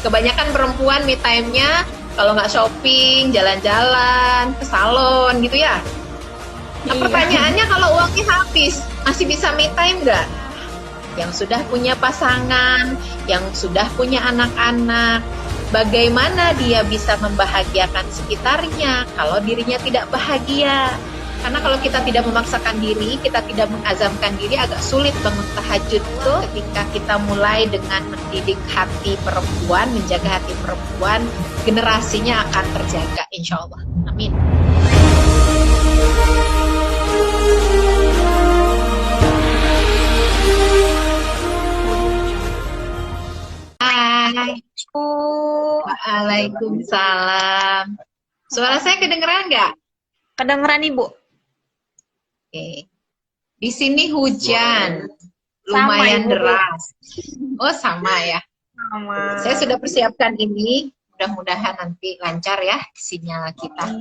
Kebanyakan perempuan me time-nya kalau nggak shopping, jalan-jalan, ke salon gitu ya. Nah, Iya. pertanyaannya kalau uangnya habis, masih bisa me time nggak? Yang sudah punya pasangan, yang sudah punya anak-anak, bagaimana dia bisa membahagiakan sekitarnya kalau dirinya tidak bahagia? Karena kalau kita tidak memaksakan diri, kita tidak mengazamkan diri, agak sulit bangun tahajud itu. Ketika kita mulai dengan mendidik hati perempuan, menjaga hati perempuan, generasinya akan terjaga, insya Allah. Amin. Hai. Waalaikumsalam. Suara saya kedengeran nggak? Kedengeran Ibu? Oke. Di sini hujan, Sama, lumayan Ibu. deras. Oh, sama ya. Sama. Saya sudah persiapkan ini. Mudah-mudahan nanti lancar ya sinyal kita.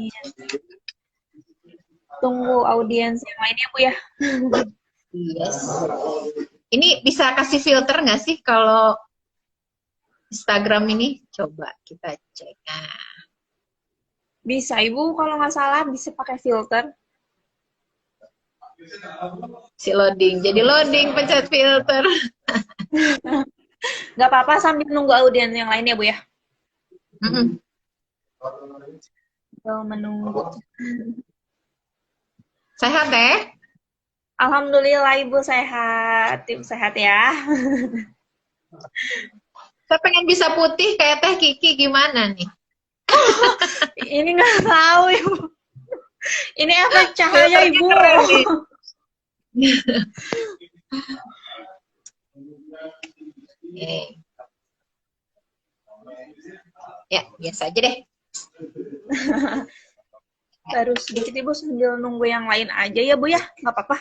Tunggu audiens yang lainnya Bu ya. Yes. Ini bisa kasih filter nggak sih kalau Instagram ini? Coba kita cek. Nah, Bisa Ibu, kalau nggak salah bisa pakai filter. si loading. Jadi loading, pencet filter. Nggak apa-apa sambil nunggu audiens yang lainnya Bu ya. Mm-mm. Sambil menunggu. Sehat deh? Alhamdulillah Ibu sehat. Ibu sehat ya. Saya pengen bisa putih kayak Teh Kiki, gimana nih? Ini nggak tahu Ibu. Ini efek cahaya Filternya Ibu. keren nih. Oke. Ya, biasa aja deh. Baru sedikit Ibu sambil nunggu yang lain aja ya Bu ya. Nggak apa-apa.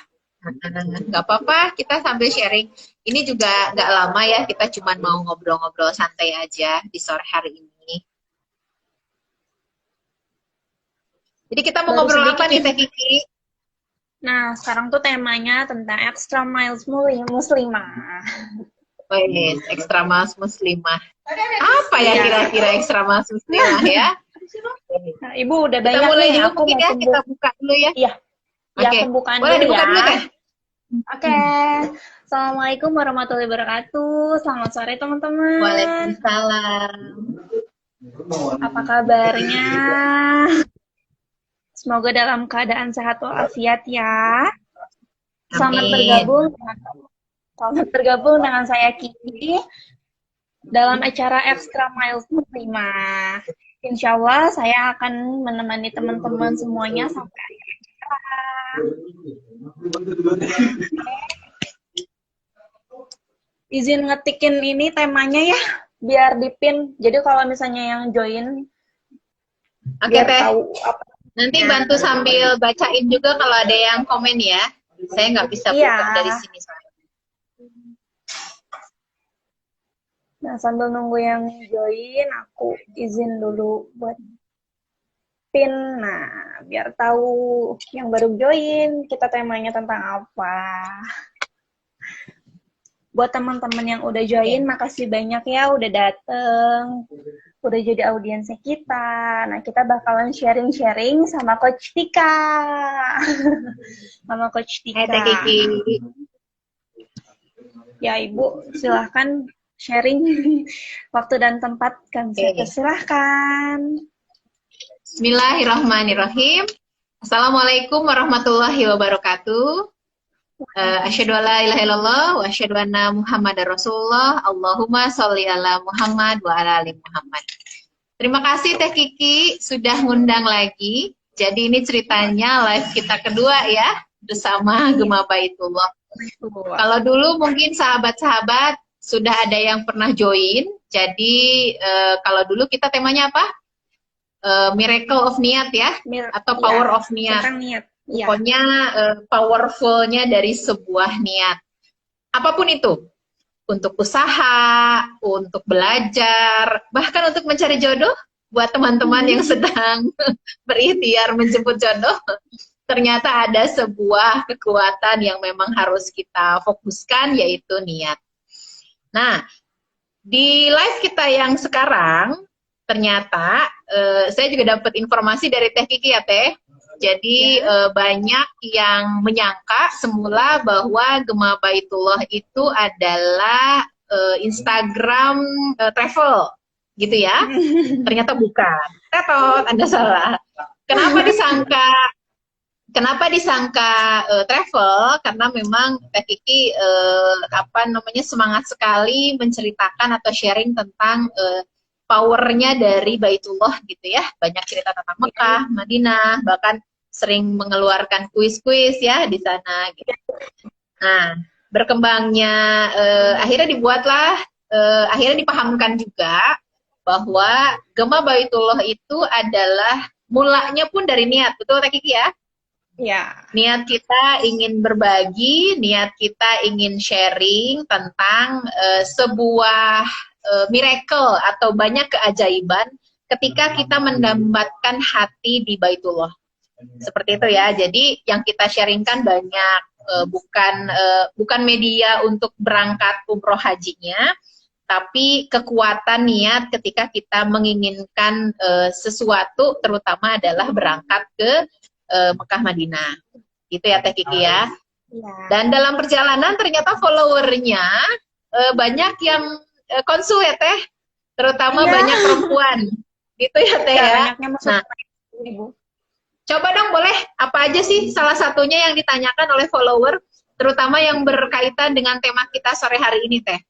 Nggak apa-apa, kita sambil sharing. Ini juga nggak lama ya, kita cuma mau ngobrol-ngobrol santai aja di sore hari ini. Jadi kita mau Baru ngobrol sedikit, apa nih Ibu. Teh Kiki? Nah, sekarang tuh temanya tentang extra miles muslimah. Wih, extra mas muslimah. Apa ya Iya. kira-kira extra mas muslimah ya? Nah, Ibu udah Kita banyak mulai nih. dulu Aku mungkin mau ya, kita buka dulu ya. Iya. Ya, Oke. pembukaan Boleh dulu dibuka ya. dulu Teh? Oke. Assalamualaikum warahmatullahi wabarakatuh. Selamat sore teman-teman. Waalaikumsalam. Apa kabarnya? Semoga dalam keadaan sehat walafiat ya. Selamat Amin. bergabung dengan saya Kiki dalam acara Extra Miles Muslimah. Insya Allah saya akan menemani teman-teman semuanya sampai akhir acara. Izin ngetikin ini temanya ya, biar dipin. Jadi kalau misalnya yang join, Oke biar Teh. tahu apa. Nanti bantu sambil bacain juga kalau ada yang komen ya. Saya nggak bisa buka Iya. dari sini soalnya. Nah, sambil nunggu yang join, aku izin dulu buat pin. Nah, biar tahu yang baru join, kita temanya tentang apa. Buat teman-teman yang udah join, makasih banyak ya udah dateng. Udah jadi audiensnya kita. Nah, kita bakalan sharing-sharing sama Coach Tika. Sama Coach Tika. Teh Kiki. Ya, Ibu, silahkan sharing waktu dan tempat kan. Oke. Silahkan. Bismillahirrahmanirrahim. Assalamualaikum warahmatullahi wabarakatuh. Asyhadu alla ilaha illallah wa asyhadu anna Muhammadar Rasulullah. Allahumma sholli ala Muhammad wa ala ali Muhammad. Terima kasih Teh Kiki sudah ngundang lagi. Jadi ini ceritanya live kita kedua ya bersama Gema Baitullah. Kalau dulu mungkin sahabat-sahabat sudah ada yang pernah join. Jadi kalau dulu kita temanya apa? Miracle of Niat ya, atau Power of Niat. Tentang niat. Ya. Pokoknya powerfulnya dari sebuah niat. Apapun itu. Untuk usaha, untuk belajar, bahkan untuk mencari jodoh. Buat teman-teman yang sedang berikhtiar menjemput jodoh. Ternyata ada sebuah kekuatan yang memang harus kita fokuskan, yaitu niat. Nah, Di live kita yang sekarang, ternyata saya juga dapat informasi dari Teh Kiki ya Teh. Jadi banyak yang menyangka semula bahwa Gema Baitullah itu adalah Instagram travel, gitu ya. Ternyata bukan. Tetot, Anda salah. Kenapa disangka travel? Karena memang Teh Kiki semangat sekali menceritakan atau sharing tentang powernya dari Baitullah gitu ya. Banyak cerita tentang Mekah, Madinah, bahkan sering mengeluarkan kuis-kuis ya di sana gitu. Nah, berkembangnya akhirnya dipahamkan juga bahwa Gema Baitullah itu adalah mulanya pun dari niat, betul Teh Kiki ya? Ya. Niat kita ingin berbagi, niat kita ingin sharing tentang sebuah miracle atau banyak keajaiban ketika kita mendambatkan hati di Baitullah. Seperti itu ya. Jadi yang kita sharingkan banyak bukan media untuk berangkat umroh hajinya, tapi kekuatan niat ketika kita menginginkan sesuatu, terutama adalah berangkat ke Mekah Madinah. Gitu ya Teh Kiki ya. Dan dalam perjalanan ternyata followernya banyak yang konsul ya Teh, terutama banyak perempuan. Gitu ya Teh ya. Nah, coba dong boleh apa aja sih salah satunya yang ditanyakan oleh follower, terutama yang berkaitan dengan tema kita sore hari ini Teh.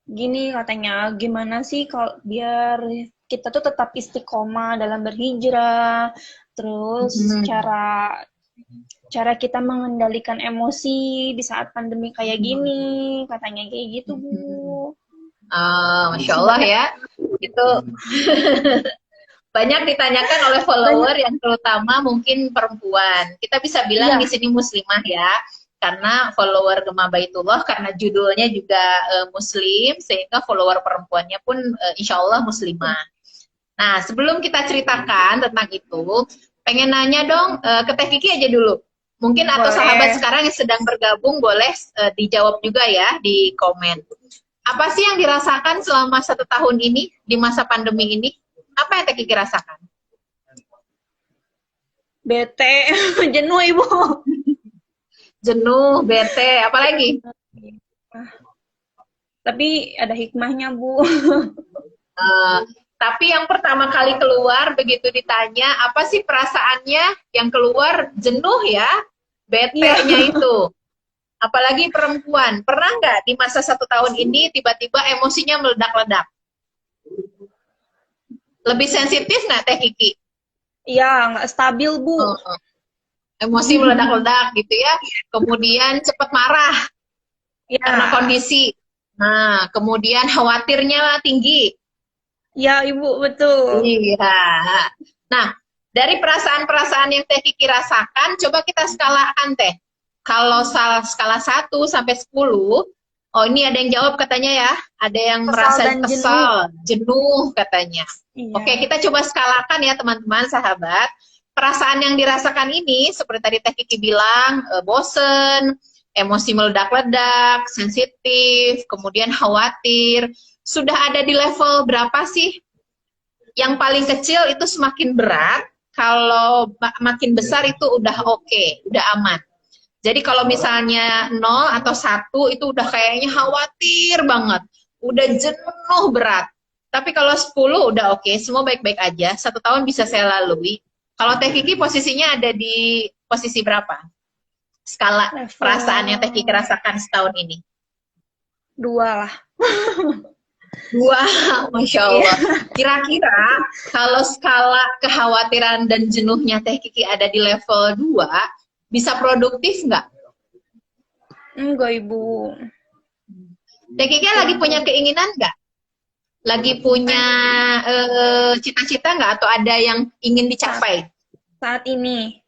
Gini katanya, gimana sih kalau biar kita tuh tetap istiqomah dalam berhijrah, terus cara kita mengendalikan emosi di saat pandemi kayak gini, katanya kayak gitu Bu. Masya Allah ya, itu banyak ditanyakan oleh follower yang terutama mungkin perempuan. Kita bisa bilang di sini muslimah ya, karena follower Gema Baitullah karena judulnya juga muslim, sehingga follower perempuannya pun insya Allah muslimah. Nah, sebelum kita ceritakan tentang itu, pengen nanya dong ke Teh Kiki aja dulu. Mungkin atau sahabat sekarang yang sedang bergabung boleh dijawab juga ya di komen. Apa sih yang dirasakan selama 1 tahun ini di masa pandemi ini? Apa yang Teh Kiki rasakan? Bete, jenuh Ibu. Jenuh, bete, apalagi? Tapi ada hikmahnya Bu. Tapi yang pertama kali keluar begitu ditanya, apa sih perasaannya yang keluar? Jenuh ya, bete-nya itu. Apalagi perempuan, pernah nggak di masa 1 tahun ini tiba-tiba emosinya meledak-ledak? Lebih sensitif nggak Teh Kiki? Iya, nggak stabil Bu. Emosi meledak-ledak gitu ya. Kemudian cepat marah karena kondisi. Nah, kemudian khawatirnya tinggi. Ya Ibu, betul. Iya. Nah, dari perasaan-perasaan yang Teh Kiki rasakan, coba kita skalakan Teh. Kalau skala 1 sampai 10, oh ini ada yang jawab katanya ya, ada yang merasa kesal, jenuh katanya. Oke, kita coba skalakan ya teman-teman, sahabat. Perasaan yang dirasakan ini, seperti tadi Teh Kiki bilang, bosen, emosi meledak-ledak, sensitif, kemudian khawatir, sudah ada di level berapa sih? Yang paling kecil itu semakin berat, kalau makin besar itu udah oke, udah aman. Jadi kalau misalnya 0 atau 1 itu udah kayaknya khawatir banget, udah jenuh berat. Tapi kalau 10 udah oke, semua baik-baik aja, 1 tahun bisa saya lalui. Kalau Teh Kiki posisinya ada di posisi berapa? Skala perasaan yang Teh Kiki rasakan setahun ini? 2 lah. 2, Masya Allah. Kira-kira kalau skala kekhawatiran dan jenuhnya Teh Kiki ada di level 2, bisa produktif nggak? Enggak Ibu. Teh Kiki lagi punya keinginan nggak? Lagi punya cita-cita nggak? Atau ada yang ingin dicapai? Saat ini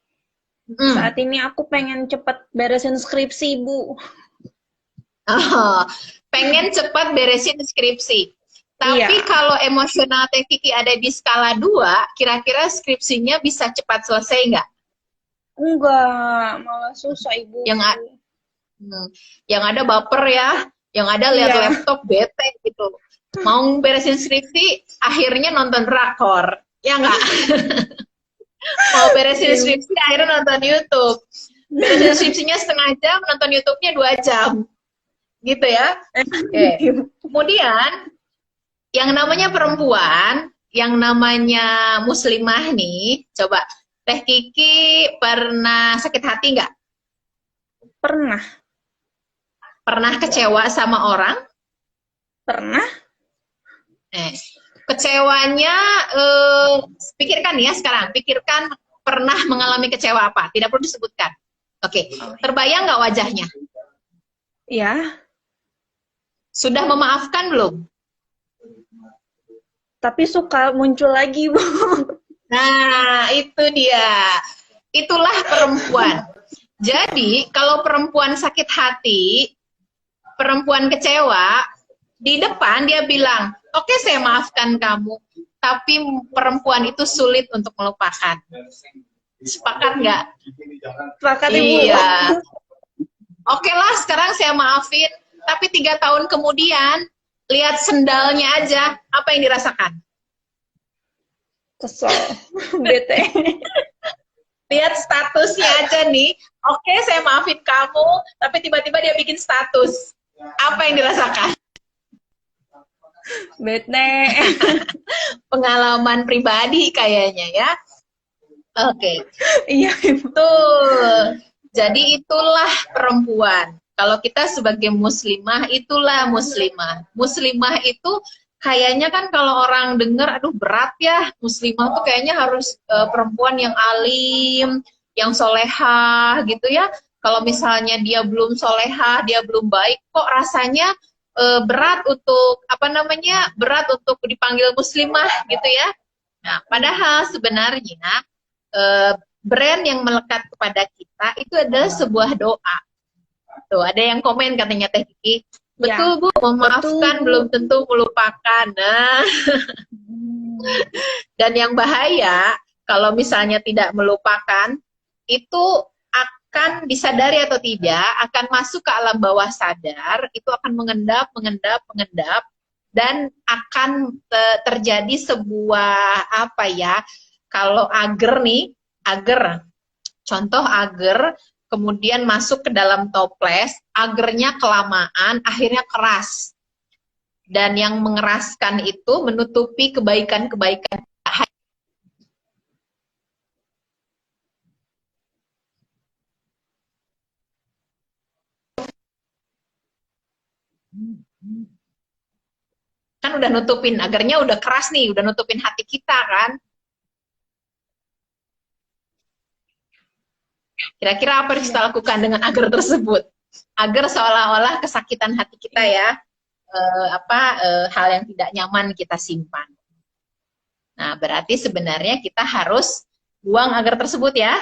aku pengen cepet beresin skripsi Bu. Oh, pengen cepat beresin skripsi. Tapi kalau emosional Teh Kiki ada di skala 2, kira-kira skripsinya bisa cepat selesai nggak? Enggak, malah susah Ibu. Yang ada baper ya, yang ada lihat laptop bete gitu. Mau beresin skripsi, akhirnya nonton drakor. Ya nggak? Mau beresin skripsi, akhirnya nonton YouTube. Beresin skripsinya setengah jam, nonton YouTube-nya 2 jam. Gitu ya. Oke. Kemudian, yang namanya perempuan, yang namanya muslimah nih, coba, Teh Kiki pernah sakit hati nggak? Pernah. Pernah kecewa sama orang? Pernah. Kecewanya, pikirkan ya sekarang, pikirkan pernah mengalami kecewa apa, tidak perlu disebutkan. Oke, terbayang nggak wajahnya? Ya. Sudah memaafkan belum? Tapi suka muncul lagi, Bu. Nah, itu dia. Itulah perempuan. Jadi, kalau perempuan sakit hati, perempuan kecewa, di depan dia bilang, oke, saya maafkan kamu, tapi perempuan itu sulit untuk melupakan. Sepakat nggak? Sepakat, Ibu. Iya. Oke lah, sekarang saya maafin, tapi 3 tahun kemudian, lihat sendalnya aja, apa yang dirasakan? Kesel. Bete. Lihat statusnya aja nih, oke, saya maafin kamu, tapi tiba-tiba dia bikin status. Apa yang dirasakan? Bete. Pengalaman pribadi kayaknya ya. Oke. Iya, Ibu. Tuh. Jadi itulah perempuan. Kalau kita sebagai muslimah, itulah muslimah. Muslimah itu kayaknya kan kalau orang dengar, aduh berat ya, muslimah tuh kayaknya harus perempuan yang alim, yang solehah gitu ya. Kalau misalnya dia belum solehah, dia belum baik, kok rasanya berat untuk berat untuk dipanggil muslimah gitu ya. Nah, padahal sebenarnya brand yang melekat kepada kita itu adalah sebuah doa. Tuh, ada yang komen katanya Teh Kiki. Betul, Bu, memaafkan belum tentu melupakan. Nah. Dan yang bahaya, kalau misalnya tidak melupakan, itu akan disadari atau tidak, akan masuk ke alam bawah sadar, itu akan mengendap, dan akan terjadi sebuah, kalau agar, contoh agar, kemudian masuk ke dalam toples, agernya kelamaan, akhirnya keras. Dan yang mengeraskan itu menutupi kebaikan-kebaikan. Kan udah nutupin, agarnya udah keras nih, udah nutupin hati kita kan. Kira-kira apa yang kita lakukan dengan agar tersebut? Agar seolah-olah kesakitan hati kita ya, hal yang tidak nyaman kita simpan. Nah, berarti sebenarnya kita harus buang agar tersebut ya.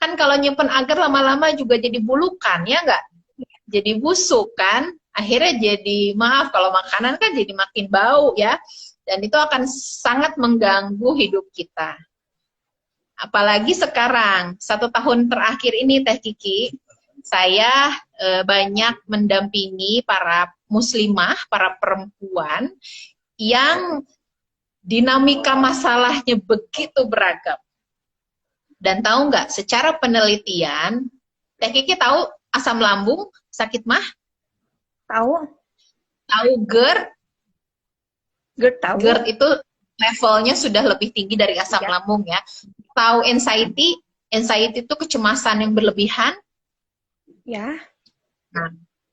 Kan kalau nyimpen agar lama-lama juga jadi bulukan, ya nggak? Jadi busuk kan? Akhirnya jadi, maaf, kalau makanan kan jadi makin bau ya. Dan itu akan sangat mengganggu hidup kita. Apalagi sekarang, 1 tahun terakhir ini Teh Kiki, saya banyak mendampingi para muslimah, para perempuan yang dinamika masalahnya begitu beragam. Dan tahu nggak, secara penelitian, Teh Kiki tahu asam lambung, sakit mah? Tahu. Tahu GERD? GERD tahu. GERD itu levelnya sudah lebih tinggi dari asam lambung ya. Tahu anxiety? Anxiety itu kecemasan yang berlebihan. Ya. Nah,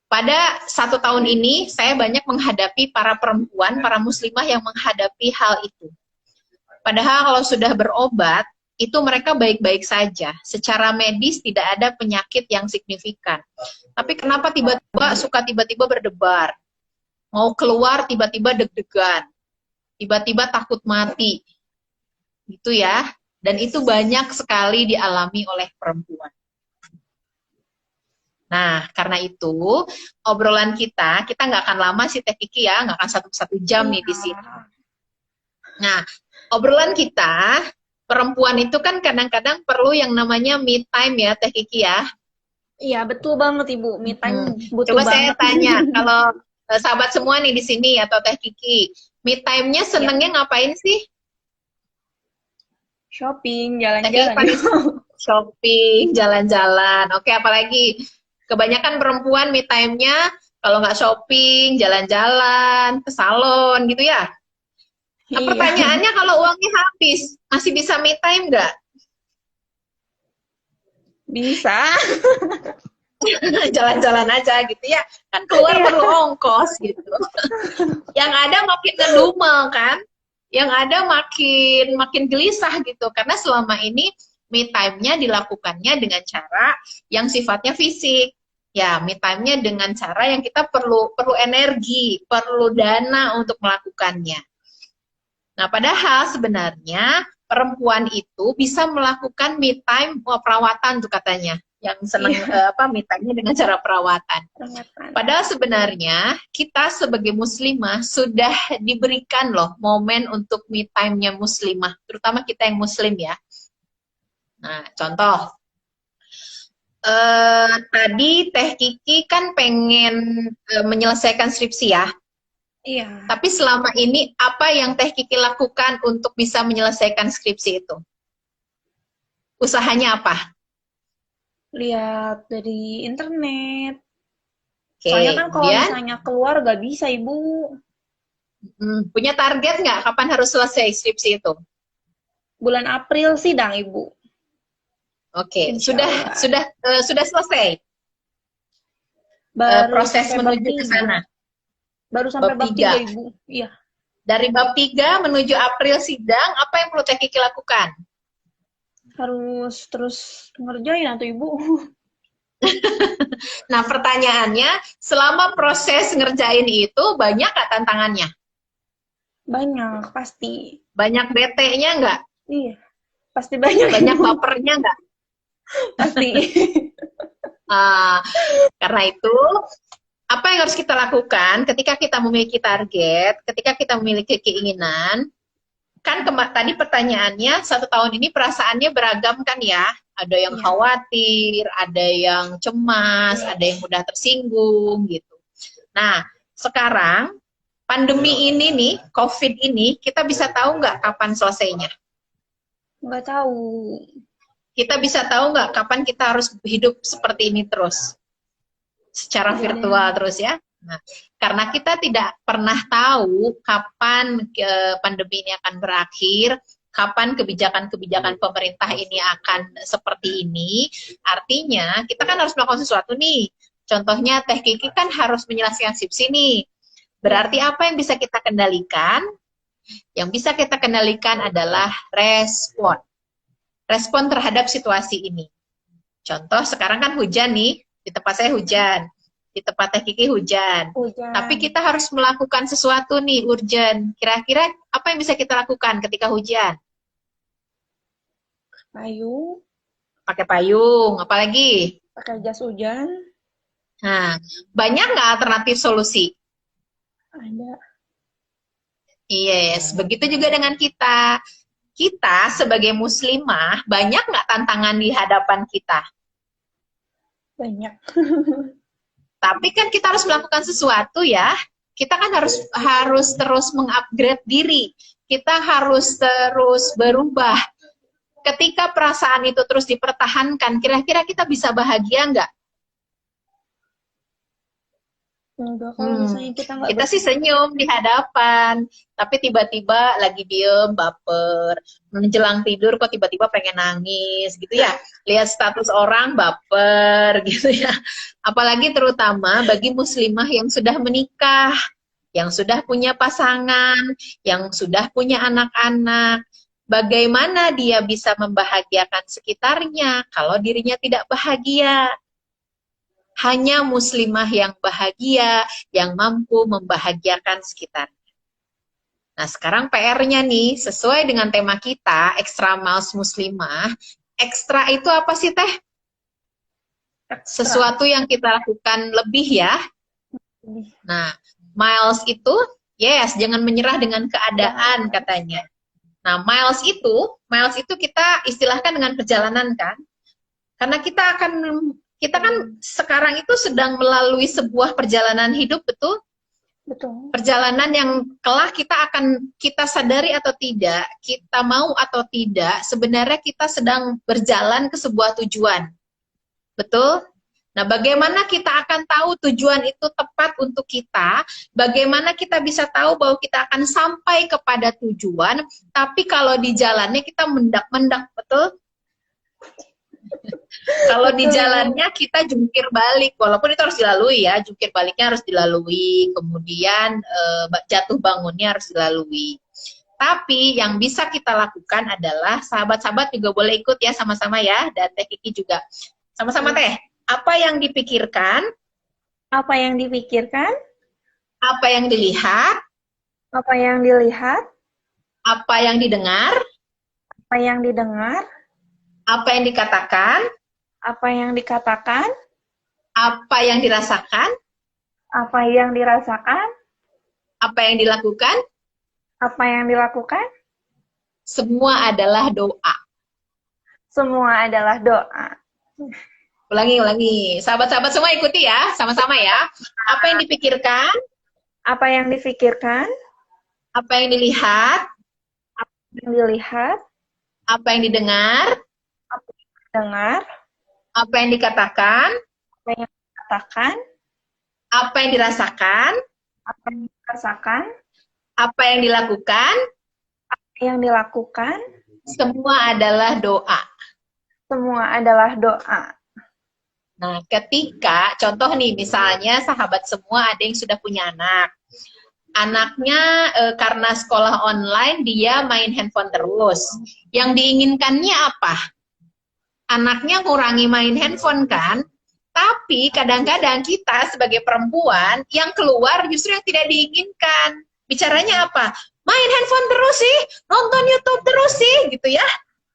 pada 1 tahun ini saya banyak menghadapi para perempuan, para muslimah yang menghadapi hal itu. Padahal kalau sudah berobat, itu mereka baik-baik saja. Secara medis tidak ada penyakit yang signifikan. Tapi kenapa tiba-tiba berdebar? Mau keluar tiba-tiba deg-degan. Tiba-tiba takut mati. Gitu ya. Dan itu banyak sekali dialami oleh perempuan. Nah, karena itu, obrolan kita nggak akan lama sih Teh Kiki ya, nggak akan satu jam nih di sini. Nah, obrolan kita, perempuan itu kan kadang-kadang perlu yang namanya me time ya Teh Kiki ya. Iya, betul banget Ibu, me time butuh Coba banget. saya tanya, kalau sahabat semua nih di sini atau Teh Kiki, me time-nya Ya, senengnya ngapain sih? shopping, Teh Kiki jalan-jalan. paling shopping, jalan-jalan. Oke, apalagi kebanyakan perempuan me time-nya kalau nggak shopping, jalan-jalan, ke salon gitu ya. Nah, Iya, pertanyaannya kalau uangnya habis, masih bisa me time nggak? bisa. Jalan-jalan aja gitu ya. Kan keluar Iya. perlu ongkos gitu. Yang ada makin ngedumel kan? Yang ada makin makin gelisah gitu. Karena selama ini me time-nya dilakukannya dengan cara yang sifatnya fisik. Ya, me time-nya dengan cara yang kita perlu energi, perlu dana untuk melakukannya. Nah, padahal sebenarnya perempuan itu bisa melakukan me time perawatan tuh katanya. Yang senang Iya, me time-nya dengan cara perawatan. perawatan. Padahal sebenarnya kita sebagai muslimah sudah diberikan loh momen untuk me time-nya muslimah, terutama kita yang muslim ya. Nah, contoh, tadi Teh Kiki kan pengen menyelesaikan skripsi ya. Iya, Tapi selama ini apa yang Teh Kiki lakukan untuk bisa menyelesaikan skripsi itu? Usahanya apa? lihat dari internet. Oke, Soalnya kan kalau kemudian misalnya keluar gak bisa, Ibu. punya target nggak kapan harus selesai skripsi itu? Bulan April sih, dang, Ibu. Oke, Insya sudah Allah. sudah selesai Baru proses sampai bab menuju ke 3. sana. Baru sampai Bab bab 3, 3. Ibu. Iya. Dari bab 3 menuju April sidang, apa yang perlu Teh Kiki lakukan? Harus terus ngerjain atau Ibu. Nah, pertanyaannya, selama proses ngerjain itu, banyak nggak tantangannya? Banyak, pasti. Banyak bete-nya nggak? Iya, pasti banyak, Banyak Ibu. bapernya nggak? Pasti. Ah, karena itu, apa yang harus kita lakukan ketika kita memiliki target, ketika kita memiliki keinginan, kan tadi pertanyaannya 1 tahun ini perasaannya beragam kan ya, ada yang Iya. khawatir, ada yang cemas, ada yang mudah tersinggung gitu. Nah, sekarang pandemi ini nih, COVID ini, kita bisa tahu nggak kapan selesainya? Nggak tahu. Kita bisa tahu nggak kapan kita harus hidup seperti ini terus? Secara virtual terus ya? Nah, karena kita tidak pernah tahu kapan pandemi ini akan berakhir, kapan kebijakan-kebijakan pemerintah ini akan seperti ini, artinya kita kan harus melakukan sesuatu nih. Contohnya Teh Kiki kan harus menyelesaikan skripsi nih. Berarti apa yang bisa kita kendalikan? Yang bisa kita kendalikan adalah respon. Respon terhadap situasi ini. Contoh sekarang kan hujan nih, di tempat saya hujan. Di tempat Teh Kiki hujan. Hujan. Tapi kita harus melakukan sesuatu nih, urgent. Kira-kira apa yang bisa kita lakukan ketika hujan? Payung, Pakai payung, apalagi? pakai jas hujan. Nah, banyak nggak alternatif solusi? Ada. Yes, begitu juga dengan kita. Kita sebagai muslimah, banyak nggak tantangan di hadapan kita? Banyak. Tapi kan kita harus melakukan sesuatu ya. Kita kan harus terus mengupgrade diri. Kita harus terus berubah. Ketika perasaan itu terus dipertahankan, kira-kira kita bisa bahagia nggak? Enggak, kalau misalnya kita nggak Kita sih senyum di hadapan, tapi tiba-tiba lagi diem, baper. Menjelang tidur kok tiba-tiba pengen nangis gitu ya. Lihat status orang baper gitu ya. Apalagi terutama bagi muslimah yang sudah menikah, yang sudah punya pasangan, yang sudah punya anak-anak. Bagaimana dia bisa membahagiakan sekitarnya kalau dirinya tidak bahagia? Hanya muslimah yang bahagia, yang mampu membahagiakan sekitar. Nah, sekarang PR-nya nih, sesuai dengan tema kita, Extra Miles Muslimah. Ekstra itu apa sih, Teh? ekstra. Sesuatu yang kita lakukan lebih ya. Nah, miles itu, yes, jangan menyerah dengan keadaan katanya. Nah, miles itu kita istilahkan dengan perjalanan kan. Karena kita kan sekarang itu sedang melalui sebuah perjalanan hidup, betul? Betul. Perjalanan yang kelak kita sadari atau tidak, kita mau atau tidak, sebenarnya kita sedang berjalan ke sebuah tujuan. Betul? Nah, bagaimana kita akan tahu tujuan itu tepat untuk kita? Bagaimana kita bisa tahu bahwa kita akan sampai kepada tujuan, tapi kalau di jalannya kita mendak-mendak, betul? Kalau di jalannya kita jungkir balik, walaupun itu harus dilalui ya, jungkir baliknya harus dilalui, kemudian jatuh bangunnya harus dilalui. Tapi yang bisa kita lakukan adalah, sahabat-sahabat juga boleh ikut ya sama-sama ya, dan Teh Kiki juga. Sama-sama Teh, apa yang dipikirkan? Apa yang dipikirkan? Apa yang dilihat? Apa yang dilihat? Apa yang didengar? Apa yang didengar? Apa yang dikatakan? Apa yang dikatakan? Apa yang dirasakan? Apa yang dirasakan? Apa yang dilakukan? Apa yang dilakukan? Semua adalah doa. Semua adalah doa. Ulangi. Sahabat-sahabat semua ikuti ya, sama-sama ya. Apa yang dipikirkan? Apa yang difikirkan? Apa yang dilihat? Apa yang dilihat? Apa yang didengar? Apa yang didengar? Apa yang dikatakan? Apa yang dikatakan? Apa yang dirasakan? Apa yang dirasakan? Apa yang dilakukan? Apa yang dilakukan? Semua adalah doa. Semua adalah doa. Nah, ketika, contoh nih, misalnya sahabat semua ada yang sudah punya anak. Anaknya karena sekolah online, dia main handphone terus. Yang diinginkannya apa? Anaknya ngurangi main handphone kan? Tapi kadang-kadang kita sebagai perempuan yang keluar justru yang tidak diinginkan. Bicaranya apa? Main handphone terus sih, nonton YouTube terus sih, gitu ya.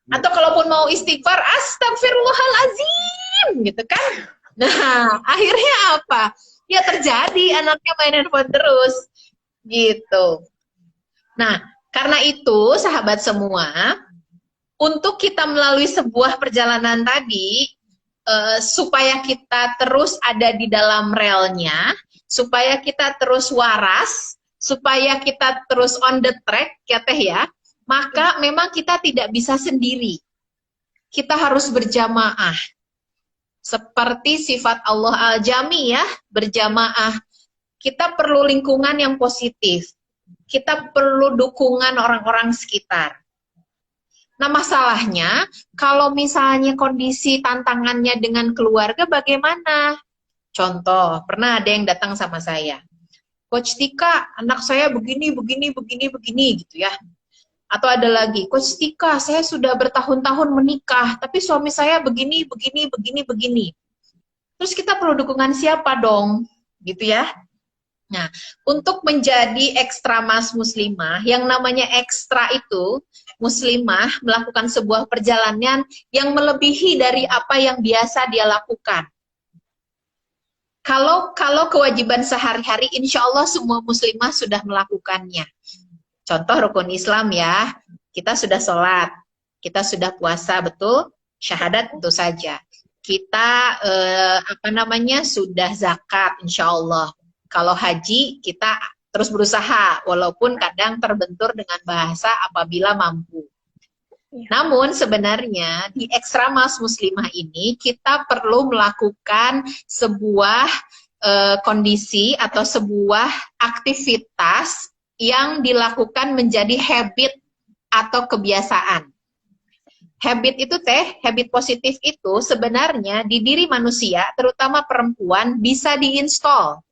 Atau kalaupun mau istighfar, astagfirullahalazim, gitu kan. Nah, akhirnya apa? Ya terjadi anaknya main handphone terus, gitu. Nah, karena itu sahabat semua, untuk kita melalui sebuah perjalanan tadi, supaya kita terus ada di dalam relnya, supaya kita terus waras, supaya kita terus on the track, ya Teh ya, maka memang kita tidak bisa sendiri. Kita harus berjamaah. Seperti sifat Allah Al-Jami ya, berjamaah. Kita perlu lingkungan yang positif. Kita perlu dukungan orang-orang sekitar. Nah, masalahnya, kalau misalnya kondisi tantangannya dengan keluarga bagaimana? Contoh, pernah ada yang datang sama saya. Coach Tika, anak saya begini, gitu ya. Atau ada lagi, Coach Tika, saya sudah bertahun-tahun menikah, tapi suami saya begini. Terus kita perlu dukungan siapa dong? Gitu ya. Nah, untuk menjadi ekstra mas muslimah, yang namanya ekstra itu, muslimah melakukan sebuah perjalanan yang melebihi dari apa yang biasa dia lakukan. Kalau kewajiban sehari-hari, insya Allah semua muslimah sudah melakukannya. Contoh rukun Islam ya, kita sudah sholat, kita sudah puasa, betul? Syahadat tentu saja. Kita sudah zakat, insya Allah. Kalau haji, kita terus berusaha, walaupun kadang terbentur dengan bahasa apabila mampu. Namun sebenarnya di ekstra mas muslimah ini, kita perlu melakukan sebuah kondisi atau sebuah aktivitas yang dilakukan menjadi habit atau kebiasaan. Habit itu habit positif itu sebenarnya di diri manusia, terutama perempuan, bisa diinstal.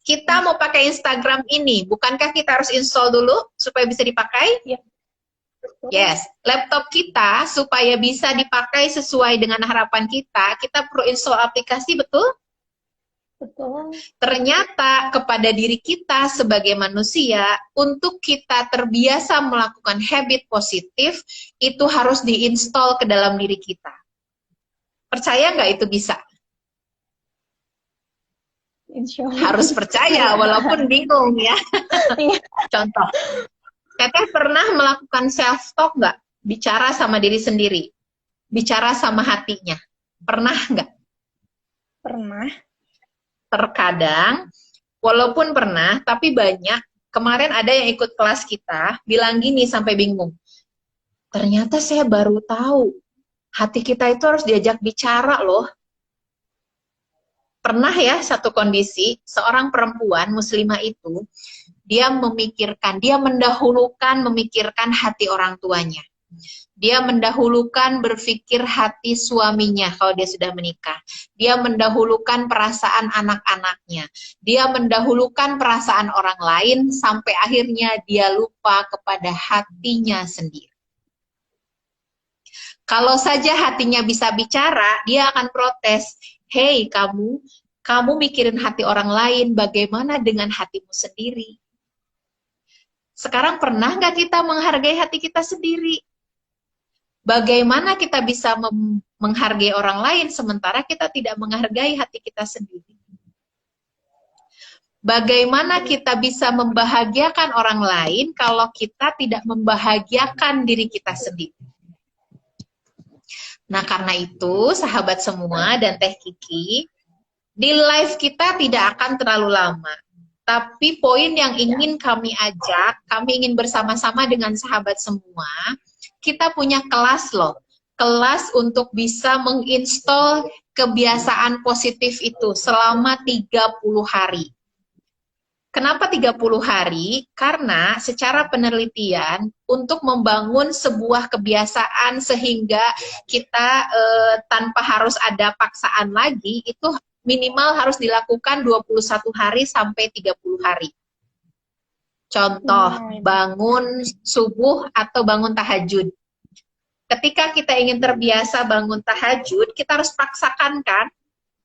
Kita mau pakai Instagram ini, bukankah kita harus install dulu supaya bisa dipakai? Ya. Yes, laptop kita supaya bisa dipakai sesuai dengan harapan kita perlu install aplikasi, betul? Betul. Ternyata kepada diri kita sebagai manusia, untuk kita terbiasa melakukan habit positif, itu harus diinstal ke dalam diri kita. Percaya nggak itu bisa? Harus percaya walaupun bingung ya. Contoh, Teteh pernah melakukan self talk nggak? Bicara sama diri sendiri, bicara sama hatinya. Pernah nggak? Pernah. Terkadang Walaupun pernah, tapi banyak. Kemarin ada yang ikut kelas kita, bilang gini sampai bingung. Ternyata saya baru tahu, hati kita itu harus diajak bicara loh. Pernah ya satu kondisi, seorang perempuan muslimah itu, dia mendahulukan memikirkan hati orang tuanya. Dia mendahulukan berpikir hati suaminya kalau dia sudah menikah. Dia mendahulukan perasaan anak-anaknya. Dia mendahulukan perasaan orang lain sampai akhirnya dia lupa kepada hatinya sendiri. Kalau saja hatinya bisa bicara, dia akan protes. Hei kamu mikirin hati orang lain, bagaimana dengan hatimu sendiri? Sekarang pernah nggak kita menghargai hati kita sendiri? Bagaimana kita bisa menghargai orang lain sementara kita tidak menghargai hati kita sendiri? Bagaimana kita bisa membahagiakan orang lain kalau kita tidak membahagiakan diri kita sendiri? Nah, karena itu, sahabat semua dan Teh Kiki, di live kita tidak akan terlalu lama. Tapi poin yang ingin kami ajak, kami ingin bersama-sama dengan sahabat semua, kita punya kelas loh. Kelas untuk bisa menginstall kebiasaan positif itu selama 30 hari. Kenapa 30 hari? Karena secara penelitian untuk membangun sebuah kebiasaan sehingga kita tanpa harus ada paksaan lagi, itu minimal harus dilakukan 21 hari sampai 30 hari. Contoh, bangun subuh atau bangun tahajud. Ketika kita ingin terbiasa bangun tahajud, kita harus paksakan kan?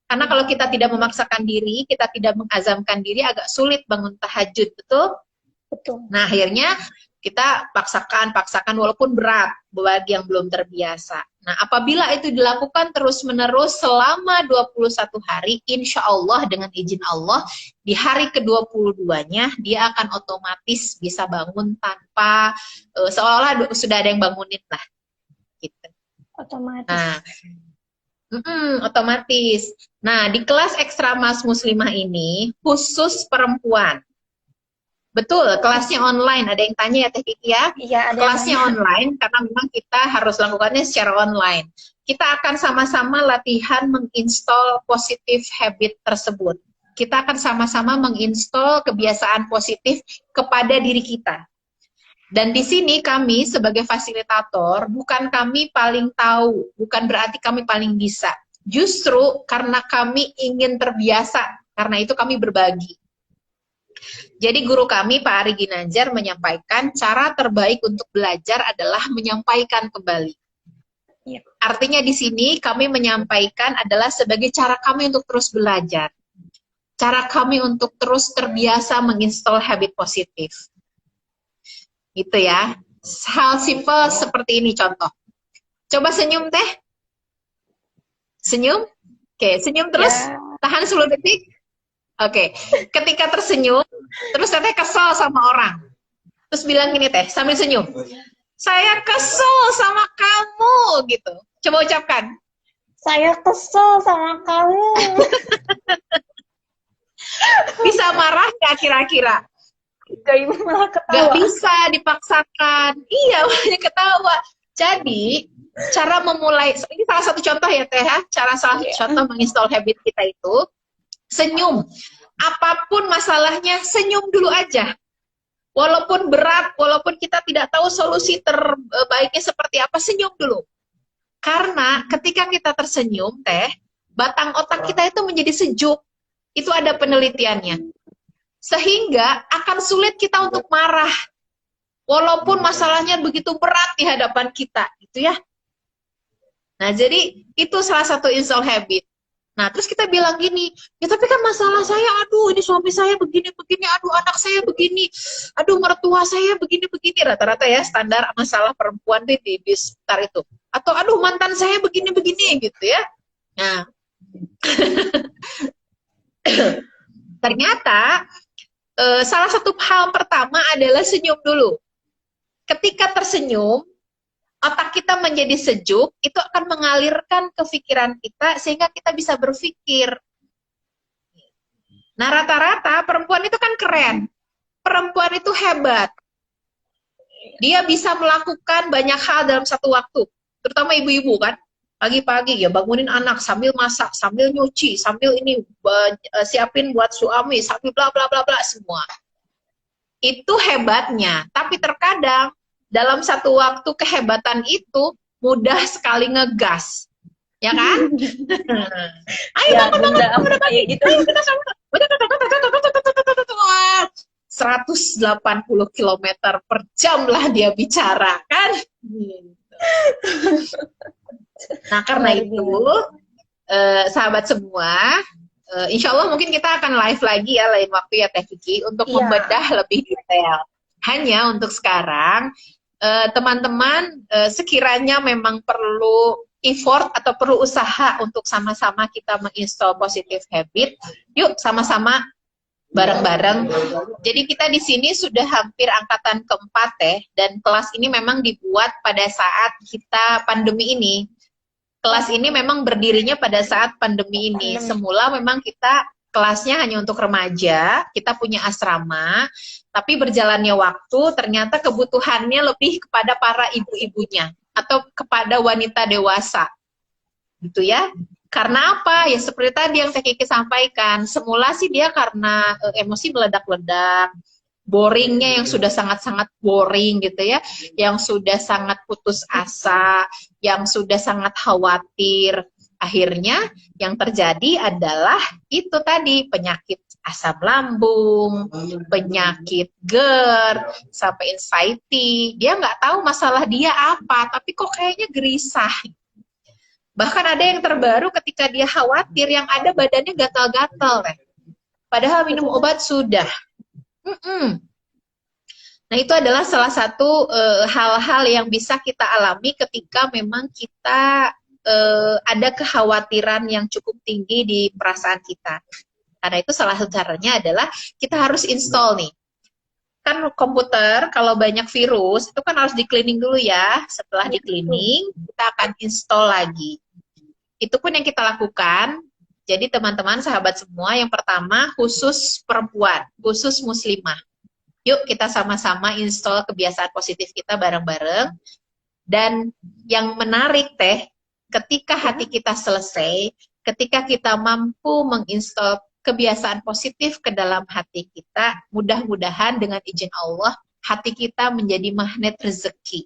Karena kalau kita tidak memaksakan diri, kita tidak mengazamkan diri, agak sulit bangun tahajud, betul? Betul. Nah, akhirnya kita paksakan walaupun berat bagi yang belum terbiasa. Nah, apabila itu dilakukan terus-menerus selama 21 hari, insya Allah dengan izin Allah, di hari ke-22-nya, dia akan otomatis bisa bangun tanpa, seolah-olah sudah ada yang bangunin lah. Gitu. Otomatis. Nah, otomatis. Nah, di kelas Ekstra Mas Muslimah ini, khusus perempuan. Betul, kelasnya online. Ada yang tanya ya Teh Kiki ya? Iya, ada kelasnya online karena memang kita harus lakukannya secara online. Kita akan sama-sama latihan menginstall positive habit tersebut. Kita akan sama-sama menginstall kebiasaan positif kepada diri kita. Dan di sini kami sebagai fasilitator, bukan kami paling tahu, bukan berarti kami paling bisa. Justru karena kami ingin terbiasa, karena itu kami berbagi. Jadi guru kami, Pak Ari Ginanjar, menyampaikan cara terbaik untuk belajar adalah menyampaikan kembali. Ya. Artinya di sini kami menyampaikan adalah sebagai cara kami untuk terus belajar. Cara kami untuk terus terbiasa menginstall habit positif. Gitu ya. Hal simple seperti ini contoh. Coba senyum Teh. Senyum. Oke, senyum terus. Ya. Tahan 10 detik. Oke, ketika tersenyum, terus Teteh kesel sama orang. Terus bilang gini Teh, sambil senyum. Saya kesel sama kamu, gitu. Coba ucapkan. Saya kesel sama kamu. Bisa marah nggak kira-kira? Malah ketawa. Nggak bisa dipaksakan. Iya, malah ketawa. Jadi, cara memulai, ini salah satu contoh ya Teh, cara salah satu contoh menginstall habit kita itu, senyum. Apapun masalahnya, senyum dulu aja. Walaupun berat, walaupun kita tidak tahu solusi terbaiknya seperti apa, senyum dulu. Karena ketika kita tersenyum, Teh, batang otak kita itu menjadi sejuk. Itu ada penelitiannya. Sehingga akan sulit kita untuk marah. Walaupun masalahnya begitu berat di hadapan kita, gitu ya. Nah, jadi itu salah satu install habit. Nah, terus kita bilang gini, ya tapi kan masalah saya, aduh ini suami saya begini-begini, aduh anak saya begini, aduh mertua saya begini-begini, rata-rata ya standar masalah perempuan di sekitar itu. Atau aduh mantan saya begini-begini gitu ya. Nah, ternyata salah satu hal pertama adalah senyum dulu. Ketika tersenyum, otak kita menjadi sejuk, itu akan mengalirkan ke pikiran kita sehingga kita bisa berpikir. Nah, rata-rata perempuan itu kan keren. Perempuan itu hebat. Dia bisa melakukan banyak hal dalam satu waktu. Terutama ibu-ibu kan. Pagi-pagi ya bangunin anak sambil masak, sambil nyuci, sambil ini siapin buat suami, sambil bla bla bla bla semua. Itu hebatnya. Tapi terkadang dalam satu waktu kehebatan itu mudah sekali ngegas. Ya kan? Ayo Ya, bangun, bunda bangun, aku kayak gitu. ayo kita sama. 180 km per jam lah dia bicara kan. Nah karena Luar itu sahabat semua, insya Allah mungkin kita akan live lagi ya lain waktu ya Teh Kiki untuk Iya. membedah lebih detail. Hanya untuk sekarang teman-teman sekiranya memang perlu effort atau perlu usaha untuk sama-sama kita menginstall positive habit, yuk sama-sama bareng-bareng. Jadi kita di sini sudah hampir angkatan keempat dan kelas ini memang dibuat pada saat kita pandemi ini. Kelas ini memang berdirinya pada saat pandemi ini. Semula memang kita kelasnya hanya untuk remaja, kita punya asrama, tapi berjalannya waktu ternyata kebutuhannya lebih kepada para ibu-ibunya atau kepada wanita dewasa. Gitu ya. Karena apa? Ya seperti tadi yang Teh Kiki sampaikan, semula sih dia karena emosi meledak-ledak, boringnya yang sudah sangat-sangat boring gitu ya, yang sudah sangat putus asa, yang sudah sangat khawatir. Akhirnya yang terjadi adalah itu tadi, penyakit asam lambung, penyakit GERD, sampai anxiety. Dia nggak tahu masalah dia apa, tapi kok kayaknya gerisah. Bahkan ada yang terbaru ketika dia khawatir, yang ada badannya gatal-gatal. Padahal minum obat sudah. Nah itu adalah salah satu hal-hal yang bisa kita alami ketika memang kita ada kekhawatiran yang cukup tinggi di perasaan kita. Karena itu salah satu caranya adalah kita harus install nih. Kan komputer kalau banyak virus itu kan harus di cleaning dulu ya. Setelah di cleaning kita akan install lagi. Itu pun yang kita lakukan. Jadi teman-teman sahabat semua, yang pertama khusus perempuan, khusus muslimah. Yuk kita sama-sama install kebiasaan positif kita bareng-bareng. Dan yang menarik Teh, ketika hati kita selesai, ketika kita mampu menginstal kebiasaan positif ke dalam hati kita, mudah-mudahan dengan izin Allah, hati kita menjadi magnet rezeki.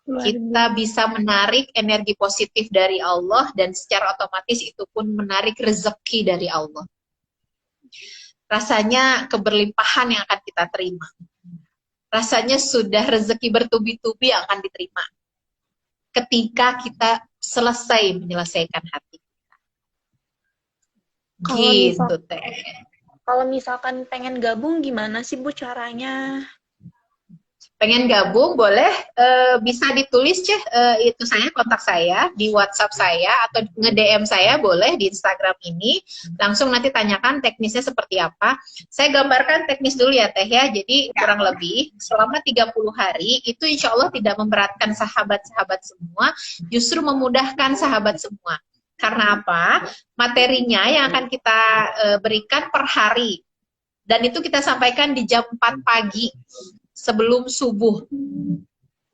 Kita bisa menarik energi positif dari Allah, dan secara otomatis itu pun menarik rezeki dari Allah. Rasanya keberlimpahan yang akan kita terima. Rasanya sudah rezeki bertubi-tubi yang akan diterima. Ketika kita selesai menyelesaikan hati kita. Gitu, Teh. Kalau misalkan pengen gabung, gimana sih Bu caranya? Pengen gabung boleh bisa ditulis itu saya, kontak saya di WhatsApp saya, atau nge-DM saya boleh di Instagram ini, langsung nanti tanyakan teknisnya seperti apa. Saya gambarkan teknis dulu ya Teh ya. Jadi kurang lebih selama 30 hari itu insya Allah tidak memberatkan sahabat-sahabat semua, justru memudahkan sahabat semua. Karena apa? Materinya yang akan kita berikan per hari, dan itu kita sampaikan di jam 4 pagi sebelum subuh,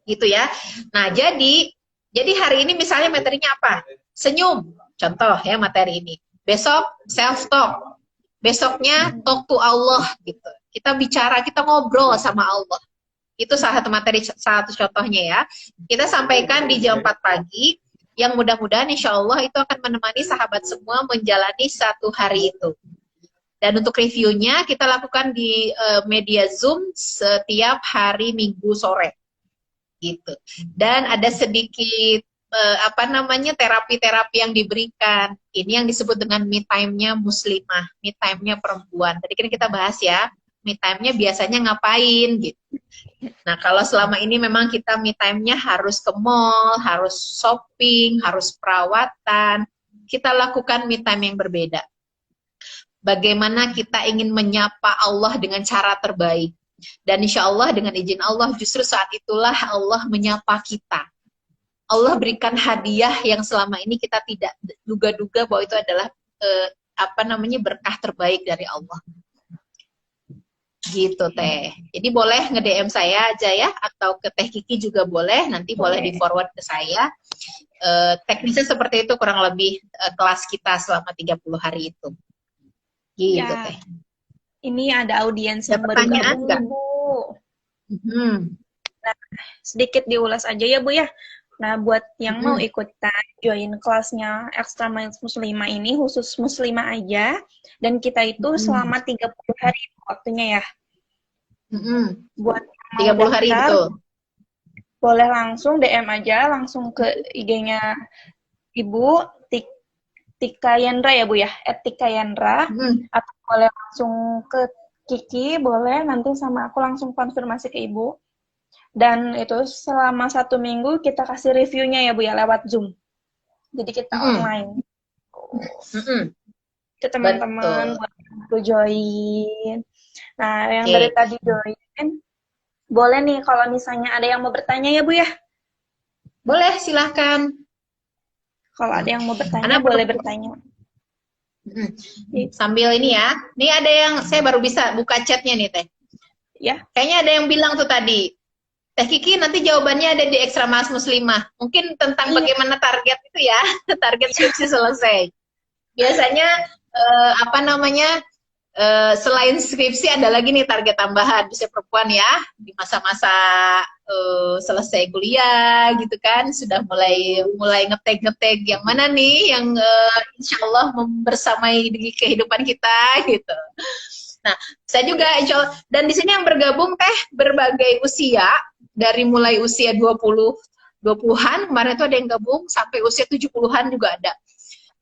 gitu ya. Nah, jadi hari ini misalnya materinya apa? Senyum, contoh ya materi ini. Besok self talk, besoknya talk to Allah, gitu. Kita bicara, kita ngobrol sama Allah. Itu salah satu materi, salah satu contohnya ya. Kita sampaikan di jam 4 pagi, yang mudah-mudahan insya Allah itu akan menemani sahabat semua menjalani satu hari itu. Dan untuk reviewnya kita lakukan di media Zoom setiap hari Minggu sore, gitu. Dan ada sedikit terapi-terapi yang diberikan. Ini yang disebut dengan me time-nya muslimah, me time-nya perempuan. Tadi kan kita bahas ya, me time-nya biasanya ngapain gitu. Nah kalau selama ini memang kita me time-nya harus ke mall, harus shopping, harus perawatan, kita lakukan me time yang berbeda. Bagaimana kita ingin menyapa Allah dengan cara terbaik. Dan insya Allah dengan izin Allah, justru saat itulah Allah menyapa kita. Allah berikan hadiah yang selama ini kita tidak duga-duga bahwa itu adalah apa namanya berkah terbaik dari Allah. Gitu Teh. Jadi boleh nge-DM saya aja ya, atau ke Teh Kiki juga boleh, nanti boleh di-forward ke saya. Teknisnya seperti itu kurang lebih kelas kita selama 30 hari itu. Gitu Ya, Teh. ini ada audiens Ada yang baru pertanyaan gabung nggak? nih, Bu. Nah, Sedikit diulas aja ya, Bu ya. Nah, buat yang mau ikutan join kelasnya Extra Minds Muslimah ini khusus muslimah aja, dan kita itu selama 30 hari waktunya ya. Buat yang mau 30 hari daftar, betul. boleh langsung DM aja, langsung ke IG-nya Ibu Tika Yandra ya Bu ya, @Tika Yandra, atau boleh langsung ke Kiki, boleh nanti sama aku langsung konfirmasi ke Ibu. Dan itu selama 1 minggu kita kasih reviewnya ya Bu ya, lewat Zoom. Jadi kita online. Itu teman-teman buat aku join. Nah, yang dari tadi join, boleh nih kalau misalnya ada yang mau bertanya ya Bu ya? Boleh, silahkan. Kalau ada yang mau bertanya, boleh bertanya. Sambil ini ya, nih ada yang, saya baru bisa buka chatnya nih Teh. Ya. Kayaknya ada yang bilang tuh tadi, Teh Kiki nanti jawabannya ada di Extra Mas Muslimah. Mungkin tentang bagaimana target itu ya, target skripsi selesai. Biasanya apa namanya, selain skripsi ada lagi nih target tambahan, bisa perempuan ya, di masa-masa selesai kuliah gitu kan, sudah mulai ngetek yang mana nih yang insya Allah membersamai di kehidupan kita gitu. Nah, saya juga insya Allah, dan di sini yang bergabung Teh berbagai usia, dari mulai usia 20-an, kemarin itu ada yang gabung, sampai usia 70-an juga ada.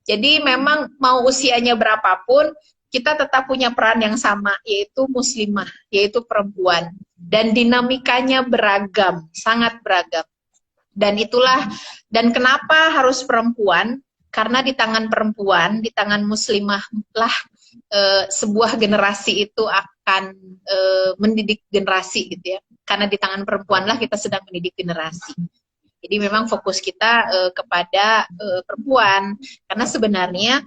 Jadi memang mau usianya berapapun, kita tetap punya peran yang sama, yaitu muslimah, yaitu perempuan. Dan dinamikanya beragam, sangat beragam. Dan itulah, dan kenapa harus perempuan? Karena di tangan perempuan, di tangan muslimah lah, sebuah generasi itu akan mendidik generasi gitu ya. Karena di tangan perempuan lah kita sedang mendidik generasi. Jadi memang fokus kita kepada perempuan. Karena sebenarnya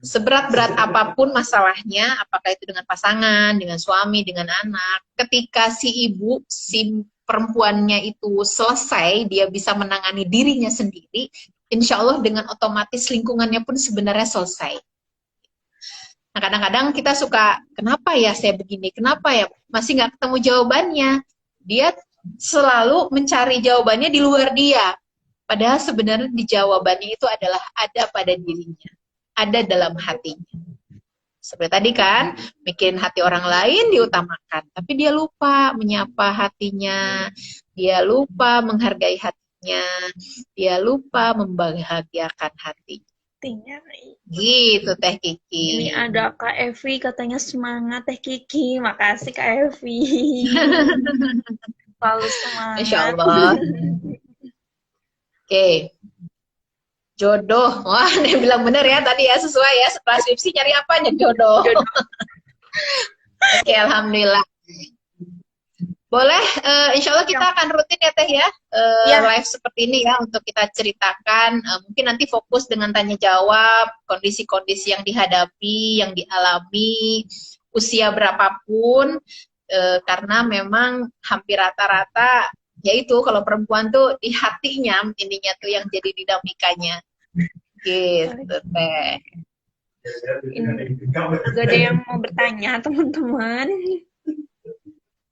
seberat-berat apapun masalahnya, apakah itu dengan pasangan, dengan suami, dengan anak, ketika si ibu, si perempuannya itu selesai, dia bisa menangani dirinya sendiri, insya Allah dengan otomatis lingkungannya pun sebenarnya selesai. Nah, kadang-kadang kita suka, kenapa ya saya begini, kenapa ya masih nggak ketemu jawabannya. Dia selalu mencari jawabannya di luar dia. Padahal sebenarnya di jawabannya itu adalah ada pada dirinya, ada dalam hatinya. Seperti tadi kan, mikirin hati orang lain diutamakan, tapi dia lupa menyapa hatinya, dia lupa menghargai hatinya, dia lupa membahagiakan hatinya. Gitu Teh Kiki. Ini ada Kak Evi katanya semangat Teh Kiki. Makasih Kak Evi. Selalu semangat. Insya Allah. Oke. Jodoh. Wah, dia bilang bener ya tadi ya, sesuai ya. Setelah skripsi nyari apanya? Jodoh. Oke, alhamdulillah. Boleh, insya Allah kita akan rutin ya Teh ya, live seperti ini ya, untuk kita ceritakan, mungkin nanti fokus dengan tanya jawab, kondisi-kondisi yang dihadapi, yang dialami, usia berapapun, karena memang hampir rata-rata, yaitu kalau perempuan tuh di hatinya, intinya tuh yang jadi dinamikanya, gitu Teh. Gak ada yang mau bertanya teman-teman.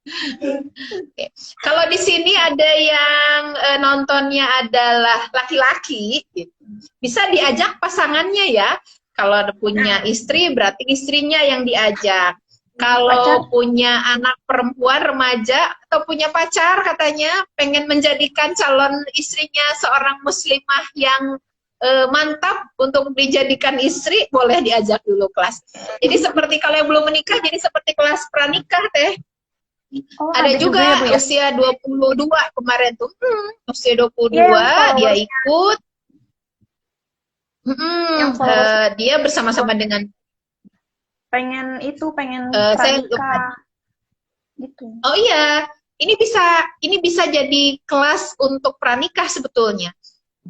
Oke. Kalau di sini ada yang nontonnya adalah laki-laki, gitu, bisa diajak pasangannya ya. Kalau punya istri, berarti istrinya yang diajak. Kalau punya anak perempuan remaja atau punya pacar katanya pengen menjadikan calon istrinya seorang muslimah yang mantap untuk dijadikan istri, boleh diajak dulu kelas. Jadi seperti kalau yang belum menikah, jadi seperti kelas pranikah Teh. Ada juga ya, usia 22 kemarin tuh, usia 22 dia ikut, dia bersama-sama dengan pengen pranikah gitu. Oh iya, ini bisa jadi kelas untuk pranikah sebetulnya.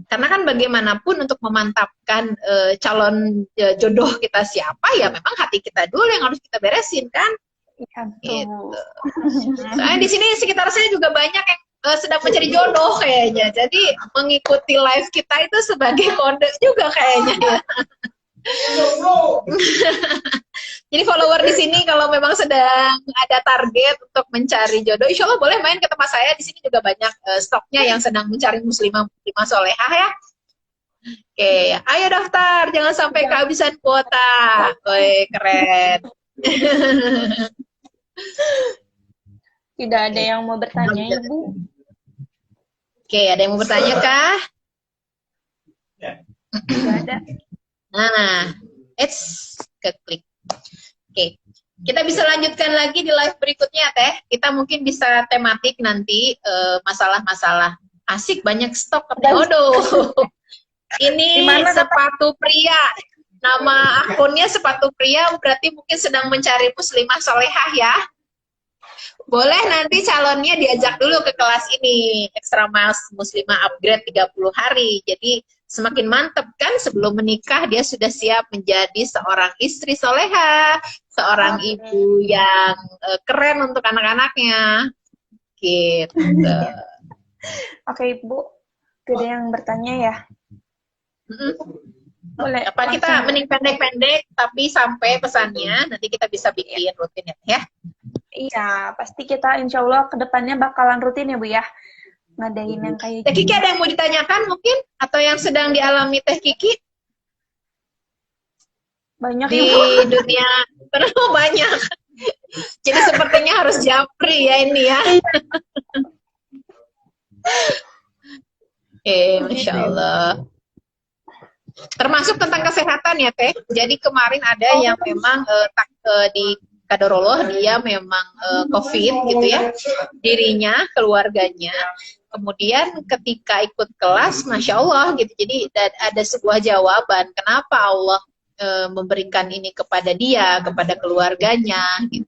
Karena kan bagaimanapun untuk memantapkan calon jodoh kita siapa, ya memang hati kita dulu yang harus kita beresin kan. Iya, Gitu. betul. Soalnya di sini sekitar saya juga banyak yang sedang mencari jodoh kayaknya. Jadi mengikuti live kita itu sebagai kode juga kayaknya ya. Jadi follower di sini kalau memang sedang ada target untuk mencari jodoh, insya Allah boleh main ke tempat saya. Di sini juga banyak stoknya yang sedang mencari muslimah solehah ya. Oke, ayo daftar, jangan sampai kehabisan kuota. Woi, keren. Tidak ada yang mau bertanya, Ibu? Oke, ada yang mau bertanya kah? Tidak ada. Nah, klik. Oke, kita bisa lanjutkan lagi di live berikutnya, Teh. Kita mungkin bisa tematik nanti masalah-masalah asik, banyak stok. Waduh, ini sepatu pria. Nama akunnya sepatu pria, berarti mungkin sedang mencari muslimah solehah ya. Boleh nanti calonnya diajak dulu ke kelas ini, Extra Miles Muslimah Upgrade 30 hari. Jadi semakin mantep kan, sebelum menikah dia sudah siap menjadi seorang istri soleha, seorang ibu yang keren untuk anak-anaknya. Gitu. Oke, Ibu. Tidak ada yang bertanya ya? Boleh. Apa kita mending pendek-pendek, tapi sampai pesannya, nanti kita bisa bikin rutin ya. Iya, pasti kita insya Allah ke depannya bakalan rutin ya Bu ya. Ngadain yang kayak Teh Kiki ada yang mau ditanyakan mungkin? Atau yang sedang dialami Teh Kiki? Banyak di dunia penuh banyak. Jadi sepertinya harus japri ya ini ya. Masya Allah. Termasuk tentang kesehatan ya Teh. Jadi kemarin ada yang memang di Kadarullah dia memang COVID gitu ya, dirinya, keluarganya. Kemudian ketika ikut kelas, Masya Allah gitu. Jadi ada sebuah jawaban kenapa Allah memberikan ini kepada dia, kepada keluarganya gitu.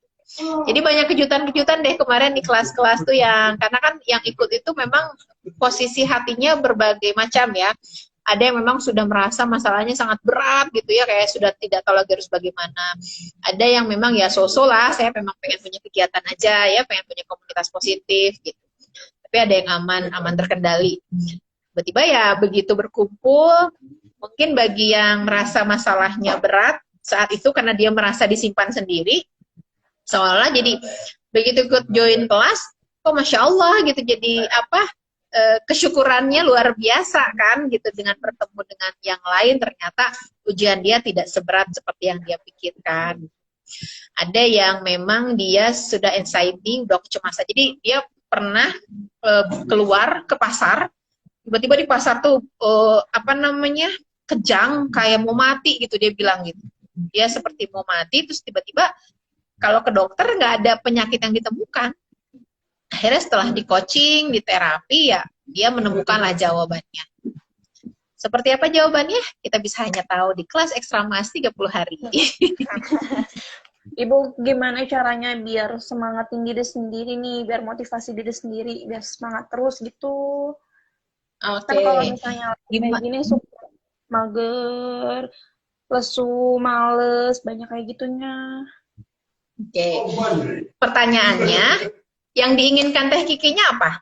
Jadi banyak kejutan-kejutan deh kemarin di kelas-kelas tuh karena kan yang ikut itu memang posisi hatinya berbagai macam ya. Ada yang memang sudah merasa masalahnya sangat berat gitu ya, kayak sudah tidak tahu lagi harus bagaimana. Ada yang memang ya so-so lah, saya memang pengen punya kegiatan aja ya, pengen punya komunitas positif gitu. Tapi ada yang aman terkendali. Tiba-tiba ya begitu berkumpul, mungkin bagi yang merasa masalahnya berat saat itu karena dia merasa disimpan sendiri, seolah jadi begitu ikut join kelas, kok Masya Allah gitu, jadi kesyukurannya luar biasa kan gitu dengan bertemu dengan yang lain, ternyata ujian dia tidak seberat seperti yang dia pikirkan. Ada yang memang dia sudah anxiety, udah kecemasan, jadi dia pernah keluar ke pasar, tiba-tiba di pasar tuh kejang kayak mau mati gitu, dia bilang gitu, dia seperti mau mati, terus tiba-tiba kalau ke dokter nggak ada penyakit yang ditemukan. Akhirnya setelah di coaching, di terapi ya, dia menemukanlah jawabannya. Seperti apa jawabannya? Kita bisa hanya tahu di kelas Extra Mas 30 hari. Ibu, gimana caranya biar semangat tinggi diri sendiri nih, biar motivasi diri sendiri, biar semangat terus gitu. Kan kalau misalnya kayak gini suka mager, lesu, males, banyak kayak gitunya. Pertanyaannya, yang diinginkan Teh Kikinya apa?